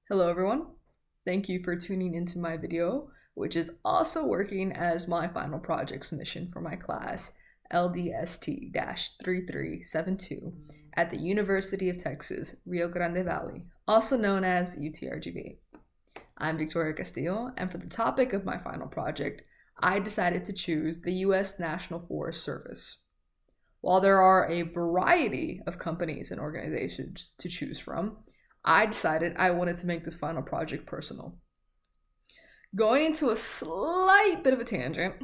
Hello everyone, thank you for tuning into my video, which is also working as my final project submission for my class LSDT-3327 at the University of Texas, Rio Grande Valley, also known as UTRGV. I'm Victoria Castillo, and for the topic of my final project, I decided to choose the U.S. National Forest Service. While there are a variety of companies and organizations to choose from, I decided I wanted to make this final project personal. Going into a slight bit of a tangent,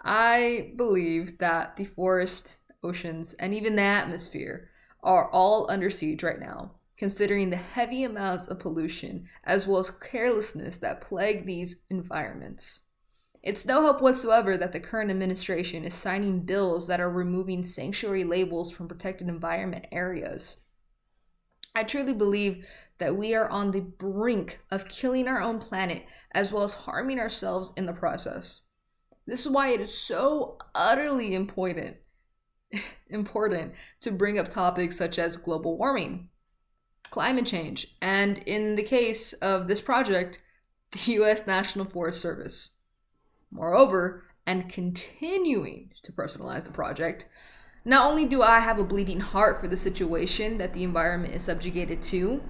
I believe that the forest, oceans, and even the atmosphere are all under siege right now, considering the heavy amounts of pollution as well as carelessness that plague these environments. It's no help whatsoever that the current administration is signing bills that are removing sanctuary labels from protected environment areas. I truly believe that we are on the brink of killing our own planet as well as harming ourselves in the process. This is why it is so utterly important to bring up topics such as global warming, climate change, and in the case of this project, the U.S. National Forest Service. Moreover, and continuing to personalize the project, not only do I have a bleeding heart for the situation that the environment is subjugated to,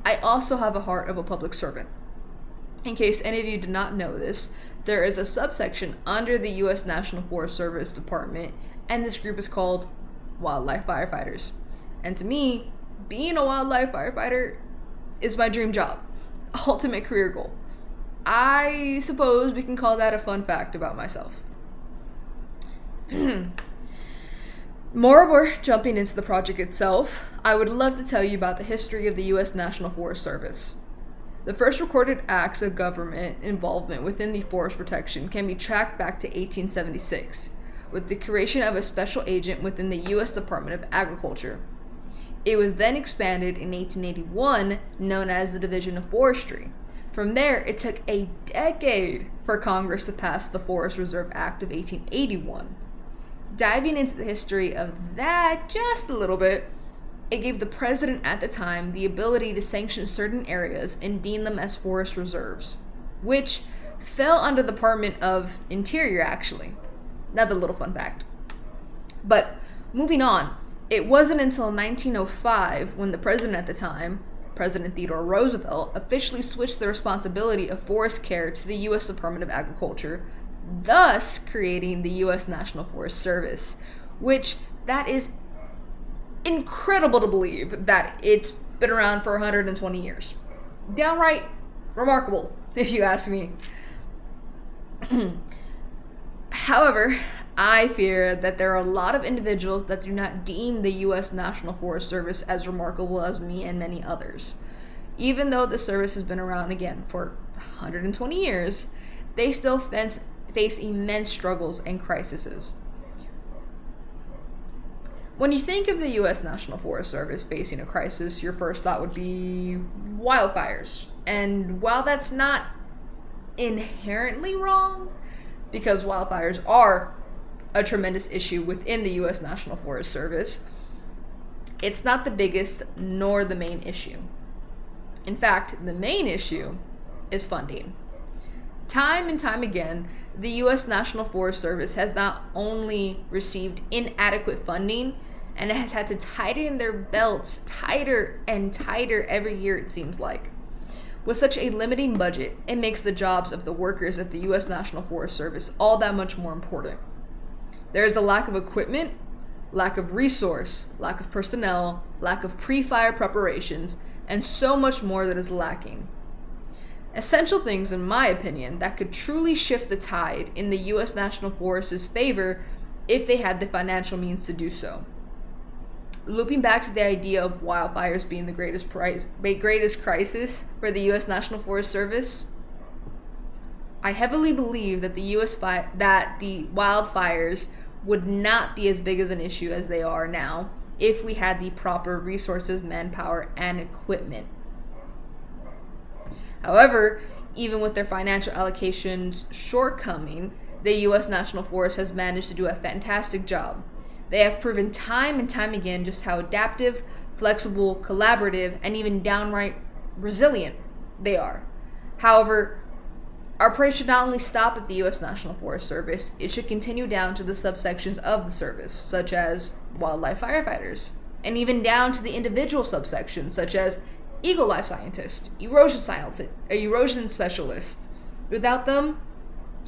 I also have a heart of a public servant. In case any of you did not know this, there is a subsection under the U.S. National Forest Service Department, and this group is called Wildlife Firefighters. And to me, being a wildlife firefighter is my dream job, ultimate career goal. I suppose we can call that a fun fact about myself. Moreover, jumping into the project itself, I would love to tell you about the history of the U.S. National Forest Service. The first recorded acts of government involvement within the forest protection can be tracked back to 1876, with the creation of a special agent within the U.S. Department of Agriculture. It was then expanded in 1881, known as the Division of Forestry. From there, it took a decade for Congress to pass the Forest Reserve Act of 1881. Diving into the history of that just a little bit, it gave the president at the time the ability to sanction certain areas and deem them as forest reserves, which fell under the Department of Interior, actually. Another little fun fact. But moving on, it wasn't until 1905 when the president at the time, President Theodore Roosevelt, officially switched the responsibility of forest care to the U.S. Department of Agriculture, thus creating the U.S. National Forest Service, which that is incredible to believe that it's been around for 120 years. Downright remarkable, if you ask me. However, I fear that there are a lot of individuals that do not deem the U.S. National Forest Service as remarkable as me and many others. Even though the service has been around again for 120 years, they still face immense struggles and crises. When you think of the U.S. National Forest Service facing a crisis, your first thought would be wildfires. And while that's not inherently wrong, because wildfires are a tremendous issue within the U.S. National Forest Service, it's not the biggest nor the main issue. In fact, the main issue is funding. Time and time again, the U.S. National Forest Service has not only received inadequate funding, and it has had to tighten their belts tighter and tighter every year, it seems like. With such a limiting budget, it makes the jobs of the workers at the U.S. National Forest Service all that much more important. There is a lack of equipment, lack of resource, lack of personnel, lack of pre-fire preparations, and so much more that is lacking. Essential things, in my opinion, that could truly shift the tide in the U.S. National Forest's favor if they had the financial means to do so. Looping back to the idea of wildfires being the greatest crisis for the U.S. National Forest Service, I heavily believe that the wildfires would not be as big of an issue as they are now if we had the proper resources, manpower, and equipment. However, even with their financial allocations shortcoming, the U.S. National Forest has managed to do a fantastic job. They have proven time and time again just how adaptive, flexible, collaborative, and even downright resilient they are. However, our praise should not only stop at the U.S. National Forest Service, it should continue down to the subsections of the service, such as wildlife firefighters, and even down to the individual subsections, such as eagle life scientist, erosion specialist. Without them,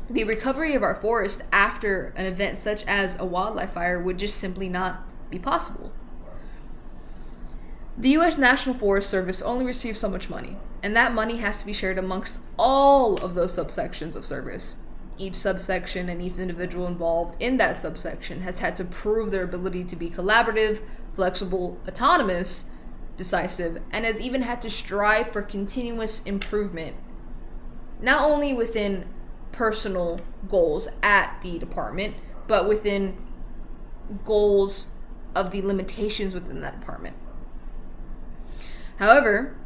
the recovery of our forest after an event such as a wildlife fire would just simply not be possible. The U.S. National Forest Service only receives so much money, and that money has to be shared amongst all of those subsections of service. Each subsection and each individual involved in that subsection has had to prove their ability to be collaborative, flexible, autonomous, decisive, and has even had to strive for continuous improvement, not only within personal goals at the department, but within goals of the limitations within that department. However,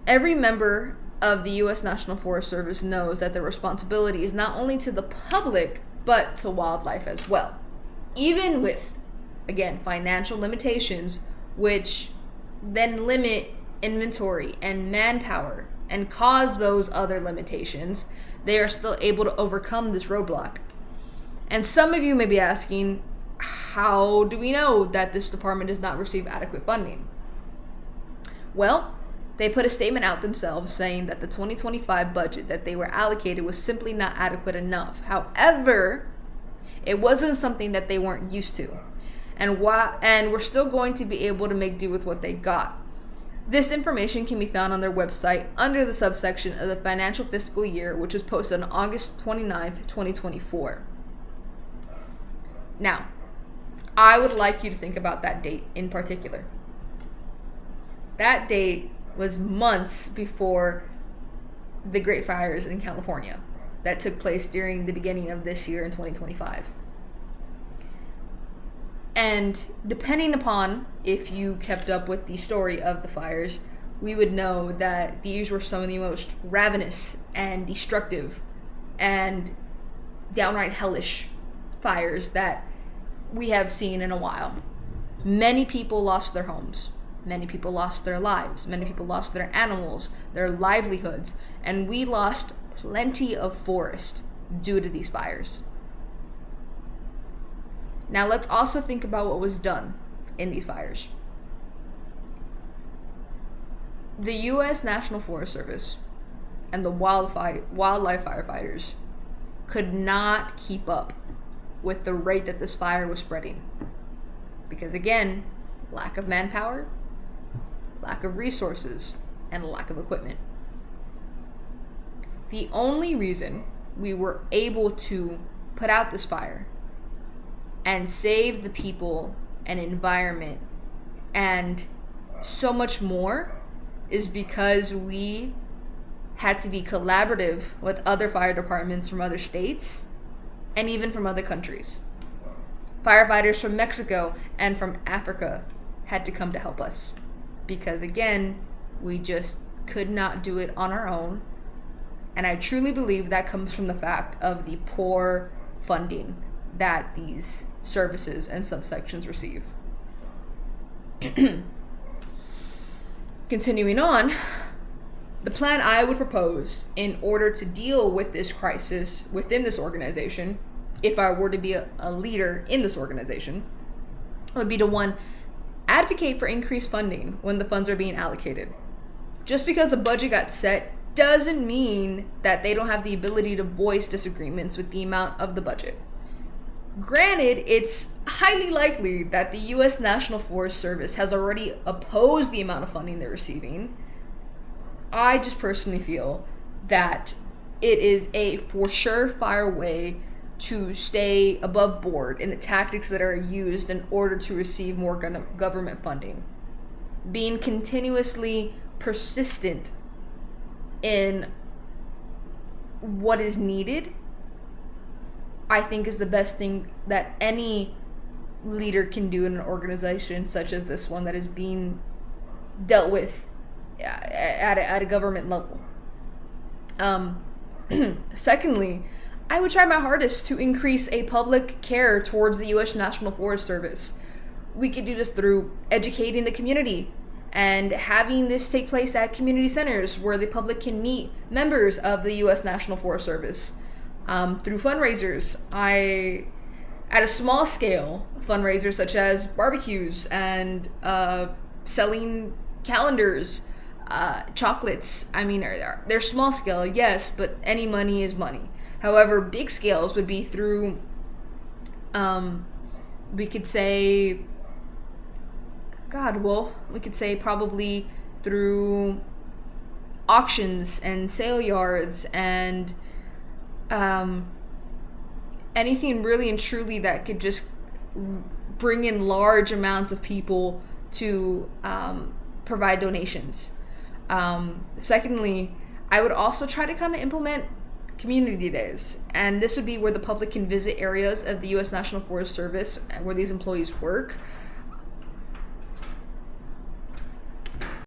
every member of the U.S. National Forest Service knows that their responsibility is not only to the public, but to wildlife as well. Even with, again, financial limitations, which then limit inventory and manpower and cause those other limitations, they are still able to overcome this roadblock. And some of you may be asking, how do we know that this department does not receive adequate funding? Well, they put a statement out themselves saying that the 2025 budget that they were allocated was simply not adequate enough. However, it wasn't something that they weren't used to. And we're still going to be able to make do with what they got. This information can be found on their website under the subsection of the financial fiscal year, which was posted on August 29th, 2024. Now, I would like you to think about that date in particular. That date was months before the Great Fires in California that took place during the beginning of this year in 2025. And depending upon if you kept up with the story of the fires, we would know that these were some of the most ravenous and destructive and downright hellish fires that we have seen in a while. Many people lost their homes. Many people lost their lives. Many people lost their animals, their livelihoods, and we lost plenty of forest due to these fires. Now let's also think about what was done in these fires. The U.S. National Forest Service and the wildlife firefighters could not keep up with the rate that this fire was spreading. Because again, lack of manpower, lack of resources, and a lack of equipment. The only reason we were able to put out this fire and save the people and environment and so much more is because we had to be collaborative with other fire departments from other states and even from other countries. Firefighters from Mexico and from Africa had to come to help us because, again, we just could not do it on our own. And I truly believe that comes from the fact of the poor funding that these services and subsections receive. Continuing on, the plan I would propose in order to deal with this crisis within this organization, if I were to be a leader in this organization, would be to, one, advocate for increased funding when the funds are being allocated. Just because the budget got set doesn't mean that they don't have the ability to voice disagreements with the amount of the budget. Granted, it's highly likely that the U.S. National Forest Service has already opposed the amount of funding they're receiving. I just personally feel that it is a for surefire way to stay above board in the tactics that are used in order to receive more government funding. Being continuously persistent in what is needed, I think, is the best thing that any leader can do in an organization such as this one that is being dealt with at a government level. Secondly, I would try my hardest to increase a public care towards the U.S. National Forest Service. We could do this through educating the community and having this take place at community centers where the public can meet members of the U.S. National Forest Service through fundraisers. At a small scale, fundraisers such as barbecues and selling calendars, chocolates. I mean, they're small scale, yes, but any money is money. However, big scales would be through, we could say probably through auctions and sale yards and anything really and truly that could just bring in large amounts of people to provide donations. Secondly, I would also try to kind of implement community days, and this would be where the public can visit areas of the U.S. National Forest Service where these employees work,